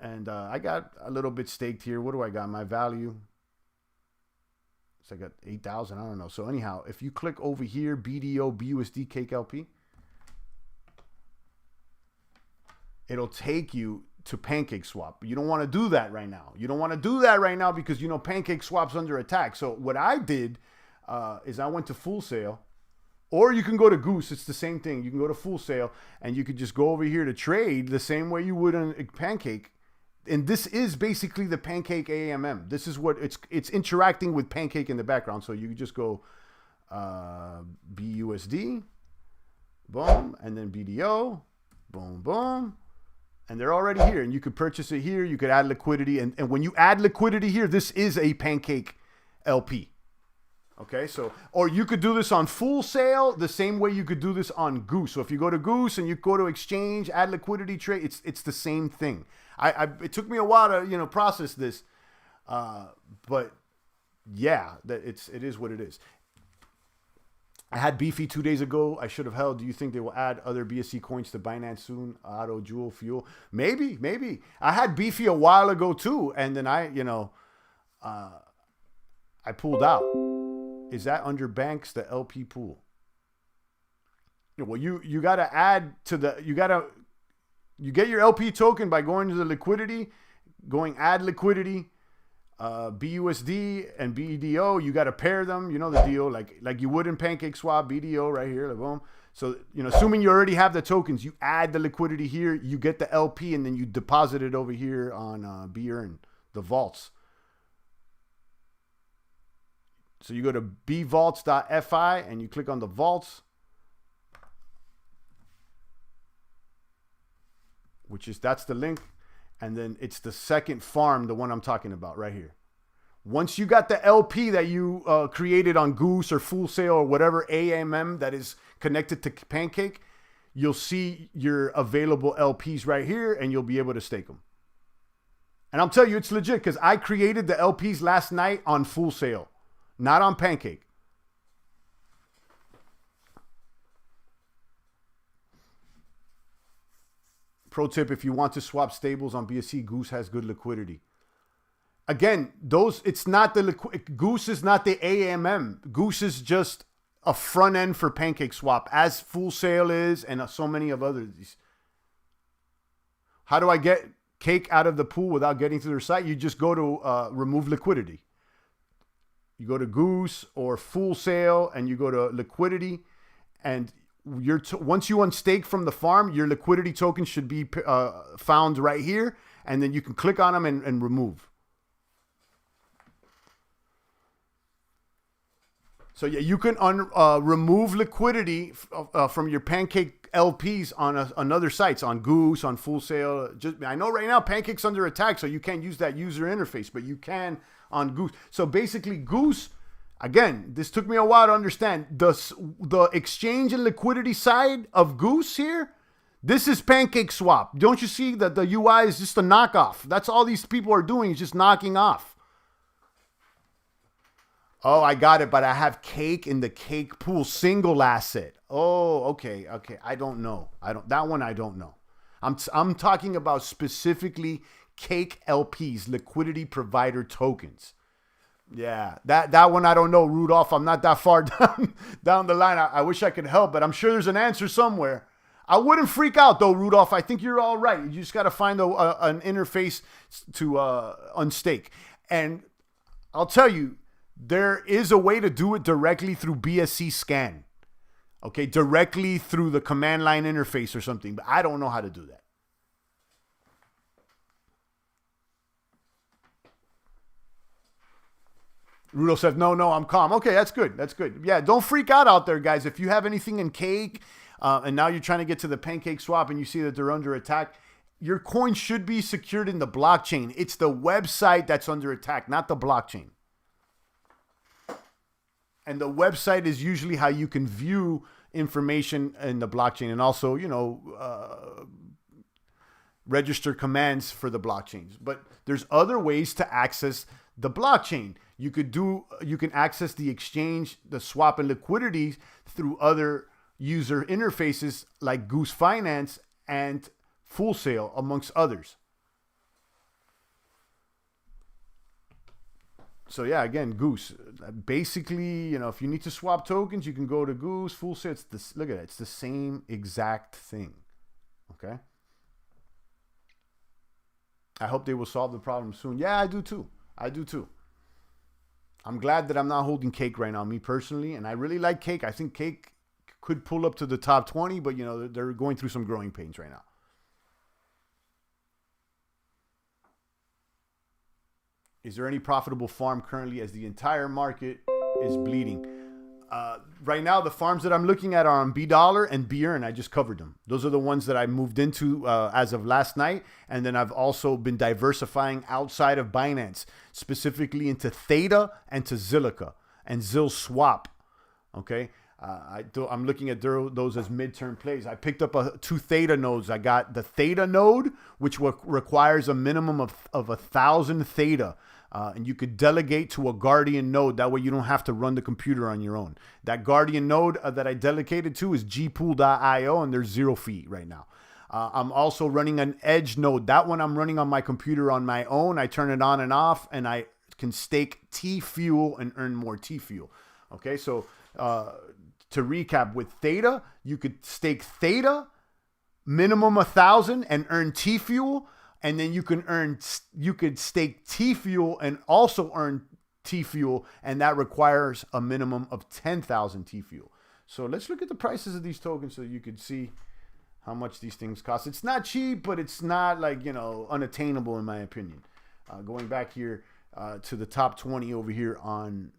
And I got a little bit staked here. What do I got? My value. So I got 8,000. I don't know. So anyhow, if you click over here, BDO BUSD Cake LP, it'll take you to Pancake Swap. But you don't want to do that right now. You don't want to do that right now because, Pancake Swap's under attack. So what I did is I went to Full Sail. Or you can go to Goose. It's the same thing. You can go to Full Sail and you could just go over here to trade the same way you would on Pancake. And this is basically the Pancake AMM. This is what it's interacting with Pancake in the background. So you can just go BUSD, boom, and then BDO, boom, boom. And they're already here. And you could purchase it here. You could add liquidity. And when you add liquidity here, this is a Pancake LP. Okay, so, or you could do this on Full Sail the same way you could do this on Goose. So if you go to Goose and you go to exchange, add liquidity trade, it's the same thing. It took me a while to, process this, but yeah, it is what it is. I had Beefy 2 days ago. I should have held. Do you think they will add other BSC coins to Binance soon? Auto, Jewel, Fuel? Maybe. I had Beefy a while ago too, and then I pulled out. Is that under banks, the LP pool? Well, you got to add to you get your LP token by going to the liquidity, going add liquidity, BUSD and BDO. You got to pair them. You know the deal, like you would in Pancake Swap, BDO right here, like boom. So, assuming you already have the tokens, you add the liquidity here, you get the LP, and then you deposit it over here on BEarn, the vaults. So you go to bvaults.fi and you click on the vaults, that's the link. And then it's the second farm, the one I'm talking about right here. Once you got the LP that you created on Goose or Full Sail or whatever AMM that is connected to Pancake, you'll see your available LPs right here and you'll be able to stake them. And I'll tell you, it's legit because I created the LPs last night on Full Sail, not on Pancake. Pro tip, if you want to swap stables on BSC, Goose has good liquidity. Again, Goose is not the AMM. Goose is just a front end for Pancake Swap, as Full Sail is, and so many of others. How do I get Cake out of the pool without getting to their site? You just go to remove liquidity. You go to Goose or Full Sail, and you go to liquidity, and once you unstake from the farm, your liquidity token should be found right here, and then you can click on them and remove. So yeah, you can remove liquidity from your Pancake LPs on another sites, on Goose, on Full Sail. I know right now Pancake's under attack, so you can't use that user interface, but you can on Goose. So basically, Goose. Again, this took me a while to understand. The exchange and liquidity side of Goose here, this is Pancake Swap. Don't you see that the UI is just a knockoff? That's all these people are doing, is just knocking off. Oh, I got it, but I have Cake in the Cake pool single asset. Oh, okay. I don't know. That one I don't know. I'm talking about specifically Cake LPs, liquidity provider tokens. Yeah, that one I don't know, Rudolph. I'm not that far down the line. I wish I could help, but I'm sure there's an answer somewhere. I wouldn't freak out though, Rudolph. I think you're all right. You just got to find an interface to unstake. And I'll tell you, there is a way to do it directly through BSC scan. Okay, directly through the command line interface or something, but I don't know how to do that. Rudolph says, no, I'm calm. Okay, that's good. Yeah, don't freak out there, guys. If you have anything in Cake, and now you're trying to get to the Pancake Swap and you see that they're under attack, your coin should be secured in the blockchain. It's the website that's under attack, not the blockchain. And the website is usually how you can view information in the blockchain and also, register commands for the blockchains. But there's other ways to access the blockchain. You can access the exchange, the swap and liquidity through other user interfaces like Goose Finance and Full Sail, amongst others. So yeah, again, Goose. Basically, if you need to swap tokens, you can go to Goose, Full Sail. Look at it. It's the same exact thing. Okay. I hope they will solve the problem soon. Yeah, I do too. I'm glad that I'm not holding Cake right now, me personally. And I really like Cake. I think Cake could pull up to the top 20, but, they're going through some growing pains right now. Is there any profitable farm currently as the entire market is bleeding? Right now, the farms that I'm looking at are on $B and BEarn. I just covered them. Those are the ones that I moved into as of last night. And then I've also been diversifying outside of Binance, specifically into Theta and to Zilliqa and Zil Swap. Okay. I'm looking at those as midterm plays. I picked up 2 Theta nodes. I got the Theta node, which requires a minimum of 1,000 Theta. And you could delegate to a Guardian node. That way you don't have to run the computer on your own. That Guardian node that I delegated to is gpool.io, and there's 0 fee right now. I'm also running an Edge node. That one I'm running on my computer on my own. I turn it on and off, and I can stake T-Fuel and earn more T-Fuel. Okay, so to recap, with Theta, you could stake Theta, minimum 1,000, and earn T-Fuel. And then you could stake T-Fuel and also earn T-Fuel, and that requires a minimum of 10,000 T-Fuel. So let's look at the prices of these tokens so you could see how much these things cost. It's not cheap, but it's not like, unattainable in my opinion. Going back here to the top 20 over here on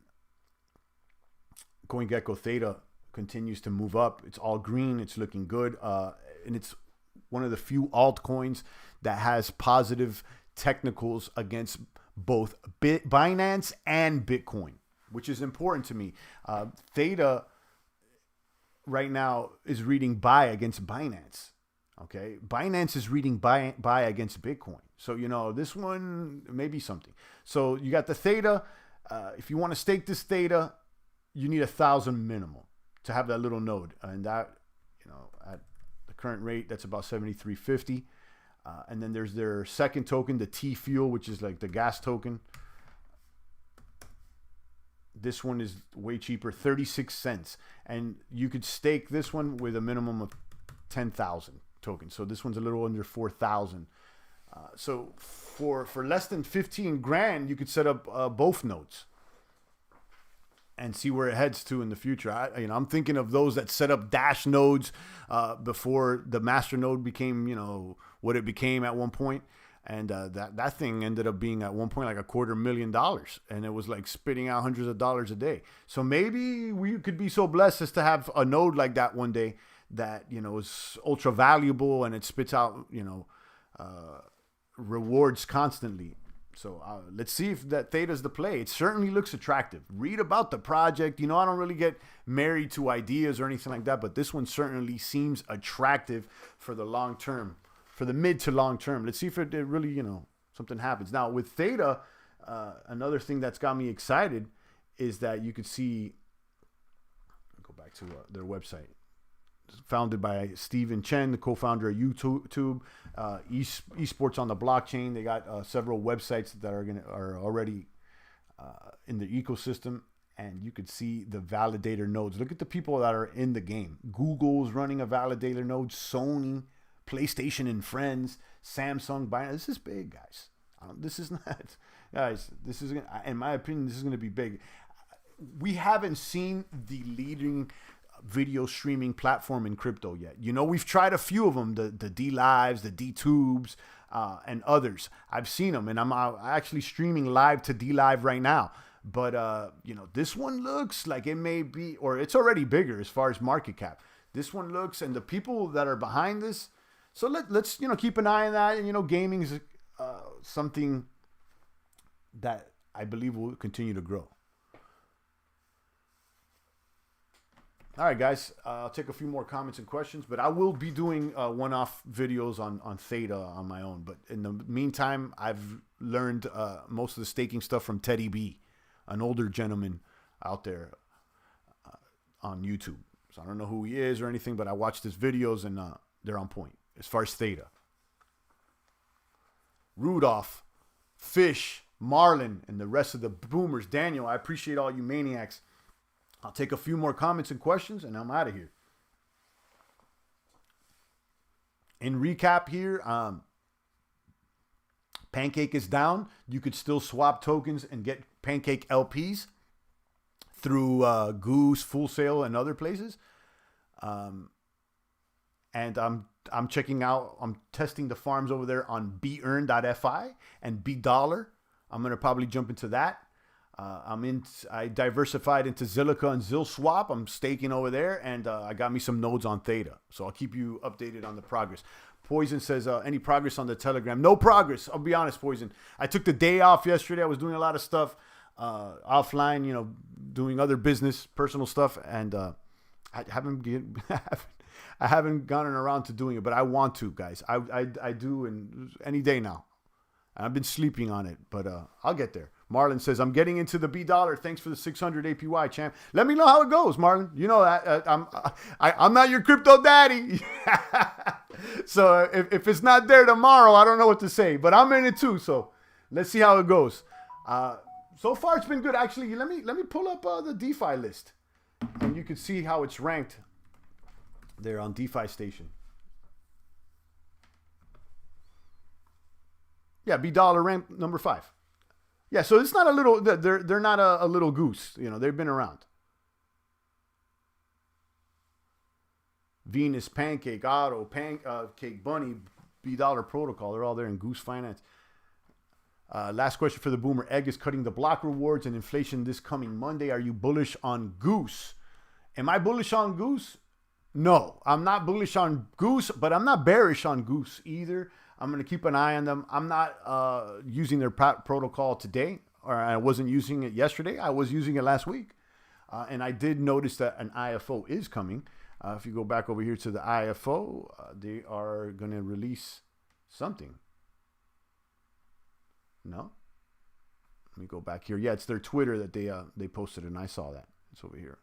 CoinGecko, Theta continues to move up. It's all green. It's looking good. And it's one of the few altcoins that has positive technicals against both Binance and Bitcoin, which is important to me. Theta right now is reading buy against Binance. Okay, Binance is reading buy against Bitcoin. So this one may be something. So you got the Theta. If you want to stake this Theta, you need 1,000 minimum to have that little node, and that at the current rate, that's about 73.50. And then there's their second token, the T-Fuel, which is like the gas token. This one is way cheaper, 36 cents. And you could stake this one with a minimum of 10,000 tokens. So this one's a little under 4,000. So for less than 15 grand, you could set up both nodes and see where it heads to in the future. I'm thinking of those that set up Dash nodes before the master node became, what it became at one point. And that thing ended up being at one point like $250,000, and it was like spitting out hundreds of dollars a day. So maybe we could be so blessed as to have a node like that one day that is ultra valuable and it spits out rewards constantly. So let's see if that Theta's the play. It certainly looks attractive. Read about the project. I don't really get married to ideas or anything like that, but this one certainly seems attractive for the long term, for the mid to long term. Let's see if it really, something happens. Now with Theta, another thing that's got me excited is that you could see, go back to their website. Founded by Steven Chen, the co-founder of YouTube, esports on the blockchain. They got several websites that are already in the ecosystem, and you could see the validator nodes. Look at the people that are in the game. Google's running a validator node, Sony, PlayStation and Friends, Samsung, Binance. This is big, guys. This is not, guys. This is, in my opinion, this is going to be big. We haven't seen the leading video streaming platform in crypto yet. We've tried a few of them, the D Lives, the D Tubes, and others. I've seen them, and I'm actually streaming live to D Live right now. But this one looks like it may be, or it's already bigger as far as market cap. This one looks, and the people that are behind this. So let's keep an eye on that. And gaming is something that I believe will continue to grow. All right, guys, I'll take a few more comments and questions, but I will be doing one-off videos on Theta on my own. But in the meantime, I've learned most of the staking stuff from Teddy B, an older gentleman out there on YouTube. So I don't know who he is or anything, but I watched his videos, and they're on point as far as Theta. Rudolph, Fish, Marlon, and the rest of the boomers. Daniel, I appreciate all you maniacs. I'll take a few more comments and questions, and I'm out of here. In recap here, Pancake is down. You could still swap tokens and get Pancake LPs through Goose, Full Sail, and other places. And I'm checking out, I'm testing the farms over there on beearn.fi and BDollar. I'm going to probably jump into that. I diversified into Zilliqa and ZilSwap. I'm staking over there, and I got me some nodes on Theta. So I'll keep you updated on the progress. Poison says, any progress on the Telegram? No progress. I'll be honest, Poison. I took the day off yesterday. I was doing a lot of stuff offline, doing other business, personal stuff, and I haven't gotten around to doing it, but I want to, guys. I do, and any day now. I've been sleeping on it, but I'll get there. Marlon says, I'm getting into the B dollar. Thanks for the 600 APY, champ. Let me know how it goes, Marlon. You know that. I'm not your crypto daddy. So if it's not there tomorrow, I don't know what to say. But I'm in it too, so let's see how it goes. So far, it's been good. Actually, let me pull up the DeFi list. And you can see how it's ranked there on DeFi Station. Yeah, B dollar ranked number 5. Yeah, so it's not a little. They're not a little goose. You know, they've been around. Venus, Pancake, Auto, Pancake, Bunny, B dollar Protocol. They're all there in Goose Finance. Last question for the Boomer. Egg is cutting the block rewards and inflation this coming Monday. Are you bullish on Goose? Am I bullish on Goose? No, I'm not bullish on Goose, but I'm not bearish on Goose either. I'm going to keep an eye on them. I'm not using their protocol today, or I wasn't using it yesterday. I was using it last week. And I did notice that an IFO is coming. If you go back over here to the IFO, they are going to release something. No? Let me go back here. Yeah, it's their Twitter that they posted, and I saw that. It's over here.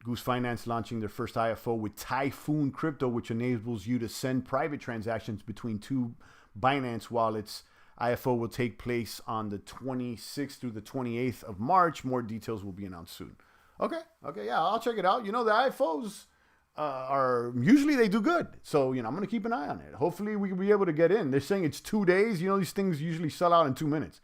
Goose Finance launching their first IFO with Typhoon Crypto, which enables you to send private transactions between 2 Binance wallets. IFO will take place on the 26th through the 28th of March. More details will be announced soon. Okay, yeah, I'll check it out. You know, the IFOs are usually they do good. So, you know, I'm going to keep an eye on it. Hopefully we can be able to get in. They're saying it's 2 days. You know, these things usually sell out in 2 minutes.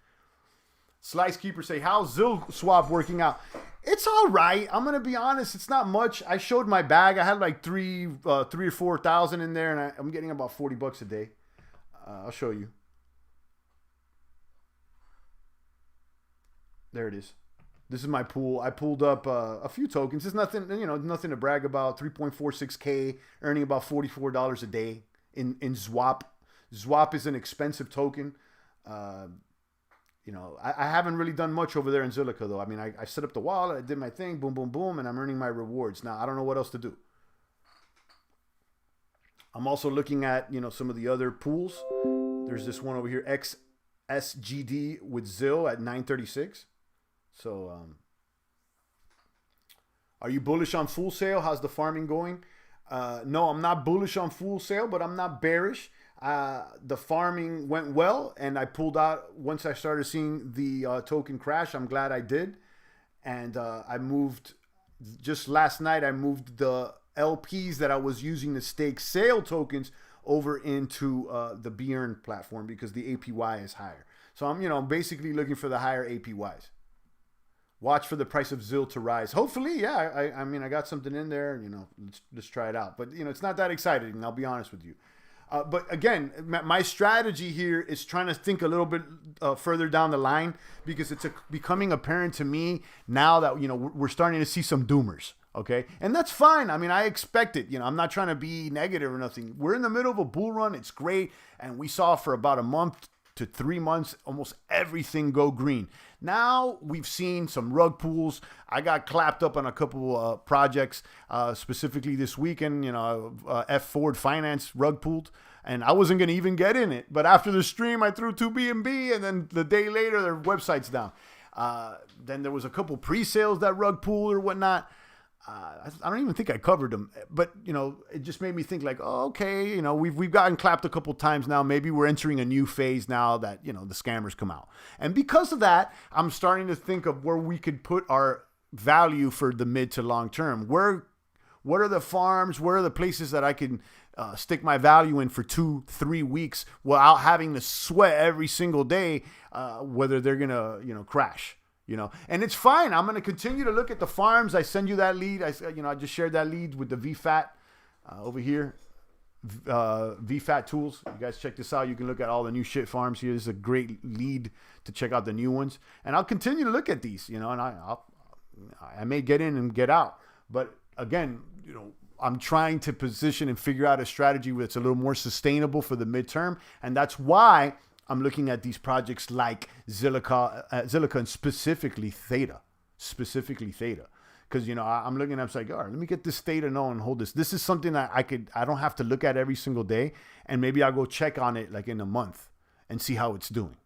Slice Keeper say, how's Zil Swap working out? It's all right. I'm going to be honest. It's not much. I showed my bag. I had like 3 or 4,000 in there, and I'm getting about $40 a day. I'll show you. There it is. This is my pool. I pulled up a few tokens. It's nothing, you know, nothing to brag about. 3.46K, earning about $44 a day in Zwap. Zwap is an expensive token. You know, I haven't really done much over there in Zilliqa, though. I mean, I set up the wallet, I did my thing, boom, boom, boom, and I'm earning my rewards. Now, I don't know what else to do. I'm also looking at, you know, some of the other pools. There's this one over here, XSGD with Zil at 936. So, are you bullish on Full Sail? How's the farming going? No, I'm not bullish on Full Sail, but I'm not bearish. The farming went well, and I pulled out once I started seeing the token crash. I'm glad I did. And I moved, just last night, I moved the LPs that I was using to stake sale tokens over into the BEarn platform because the APY is higher. So I'm, you know, basically looking for the higher APYs. Watch for the price of ZIL to rise. Hopefully, yeah. I mean, I got something in there. You know, let's try it out. But, you know, it's not that exciting. I'll be honest with you. But again, my strategy here is trying to think a little bit further down the line because it's becoming apparent to me now that, you know, we're starting to see some doomers. Okay. And that's fine. I mean, I expect it. You know, I'm not trying to be negative or nothing. We're in the middle of a bull run. It's great. And we saw for about a month to 3 months, almost everything go green. Now we've seen some rug pulls. I got clapped up on a couple projects, specifically this weekend, you know, F Ford Finance rug pulled, and I wasn't going to even get in it. But after the stream, I threw 2 BNB, and then the day later, their website's down. Then there was a couple pre-sales that rug pulled or whatnot. I don't even think I covered them, but, you know, it just made me think like, oh, okay, you know, we've gotten clapped a couple times now. Maybe we're entering a new phase now that, you know, the scammers come out. And because of that, I'm starting to think of where we could put our value for the mid to long term. What are the farms? Where are the places that I can stick my value in for 2-3 weeks without having to sweat every single day, whether they're going to, you know, crash? You know, and it's fine. I'm going to continue to look at the farms. I send you that lead. I just shared that lead with the VFAT over here. VFAT tools. You guys check this out. You can look at all the new shit farms here. This is a great lead to check out the new ones. And I'll continue to look at these, you know, and I may get in and get out. But again, you know, I'm trying to position and figure out a strategy that's a little more sustainable for the midterm. And that's why I'm looking at these projects like Zilliqa and specifically Theta. Because, I'm looking, I'm like, all right, let me get this Theta known and hold this. This is something that I don't have to look at every single day. And maybe I'll go check on it like in a month and see how it's doing.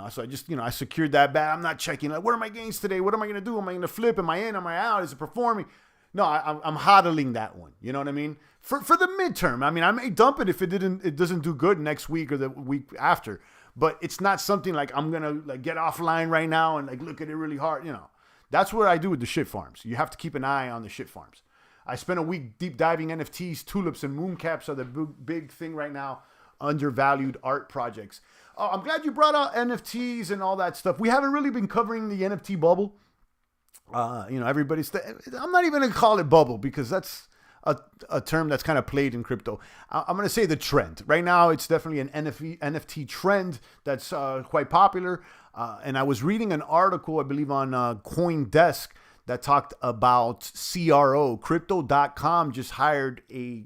So I just, I secured that bet. I'm not checking, like, what are my gains today? What am I going to do? Am I going to flip? Am I in? Am I out? Is it performing? No, I'm hodling that one. You know what I mean? For the midterm. I mean, I may dump it if it doesn't do good next week or the week after. But it's not something like I'm going to like get offline right now and like look at it really hard. That's what I do with the shit farms. You have to keep an eye on the shit farms. I spent a week deep diving NFTs. Tulips and mooncaps are the big thing right now. Undervalued art projects. I'm glad you brought out NFTs and all that stuff. We haven't really been covering the NFT bubble. Everybody's... I'm not even going to call it bubble because that's a term that's kind of played in crypto. I'm going to say the trend. Right now, it's definitely an NFT trend that's quite popular. And I was reading an article, I believe, on CoinDesk that talked about CRO. Crypto.com just hired a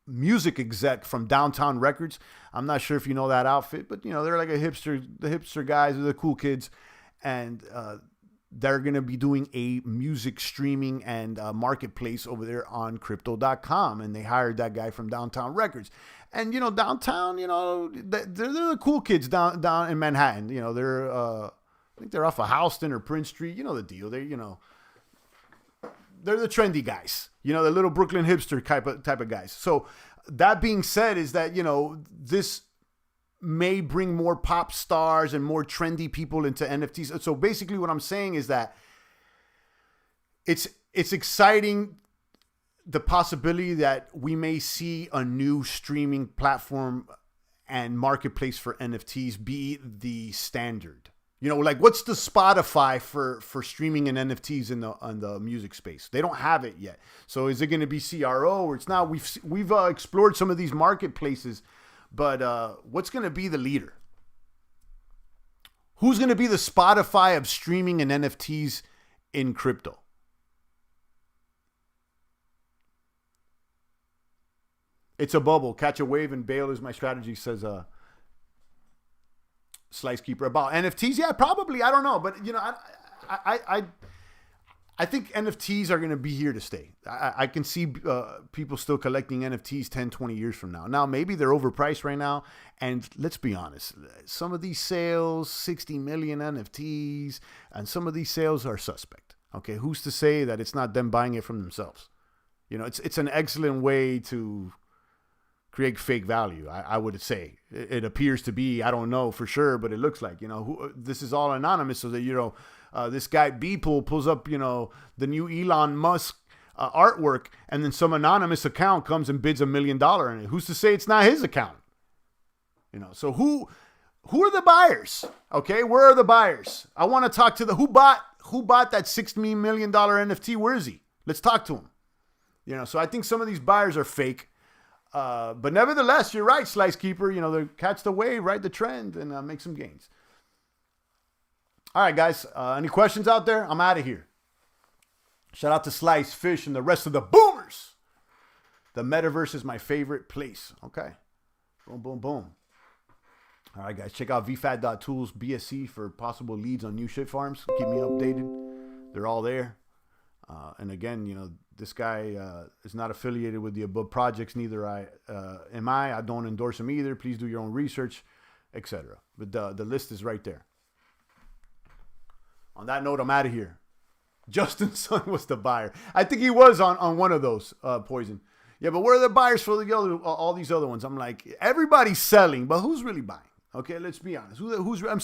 music exec from Downtown Records. I'm not sure if you know that outfit, but, they're like the hipster guys, they're the cool kids. And they're going to be doing a music streaming and marketplace over there on Crypto.com. And they hired that guy from Downtown Records. And, Downtown, they're the cool kids down in Manhattan. They're, I think they're off of Houston or Prince Street. You know the deal. They're the trendy guys. The little Brooklyn hipster type of guys. So that being said is that, this may bring more pop stars and more trendy people into NFTs. So basically what I'm saying is that it's exciting, the possibility that we may see a new streaming platform and marketplace for NFTs be the standard. Like what's the Spotify for streaming and NFTs on the music space? They don't have it yet. So is it going to be CRO or it's not? We've explored some of these marketplaces, but what's going to be the leader? Who's going to be the Spotify of streaming and NFTs in crypto? It's a bubble. Catch a wave and bail is my strategy, says Slice Keeper. About NFTs? Yeah, probably. I don't know. But, I think NFTs are going to be here to stay. I can see people still collecting NFTs 10, 20 years from now. Now, maybe they're overpriced right now. And let's be honest. Some of these sales, 60 million NFTs, and some of these sales are suspect. Okay, who's to say that it's not them buying it from themselves? It's an excellent way to create fake value, I would say. It appears to be, I don't know for sure, but it looks like, this is all anonymous so that, this guy Beeple pulls up, the new Elon Musk artwork, and then some anonymous account comes and bids $1 million in it. Who's to say it's not his account? So who are the buyers? Okay, where are the buyers? I want to talk to who bought that $60 million NFT? Where is he? Let's talk to him. So I think some of these buyers are fake. But nevertheless, you're right, Slice Keeper. They catch the wave, ride the trend, and make some gains. All right, guys. Any questions out there? I'm out of here. Shout out to Slice, Fish, and the rest of the boomers. The metaverse is my favorite place. Okay. Boom, boom, boom. All right, guys. Check out vfat.tools BSC for possible leads on new shit farms. Keep me updated. They're all there. And again, this guy is not affiliated with the above projects. Neither am I. I don't endorse him either. Please do your own research, etc. But the list is right there. On that note, I'm out of here. Justin Sun was the buyer. I think he was on one of those, Poison. Yeah, but where are the buyers for all these other ones? I'm like, everybody's selling, but who's really buying? Okay, let's be honest.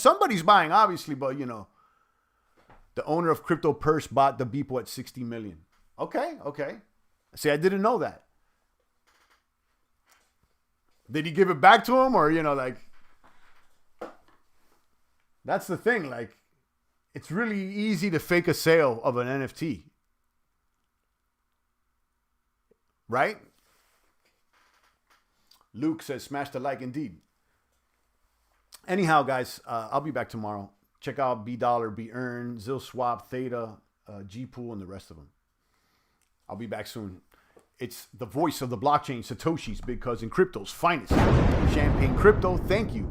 Somebody's buying, obviously, but the owner of Crypto Purse bought the Beeple at 60 million. Okay. See, I didn't know that. Did he give it back to him, or that's the thing. Like, it's really easy to fake a sale of an NFT, right? Luke says, "Smash the like, indeed." Anyhow, guys, I'll be back tomorrow. Check out B-Dollar, B-Earn, ZillSwap, Theta, G-Pool, and the rest of them. I'll be back soon. It's the voice of the blockchain, Satoshi's big cousin, crypto's finest. Champagne Crypto, thank you.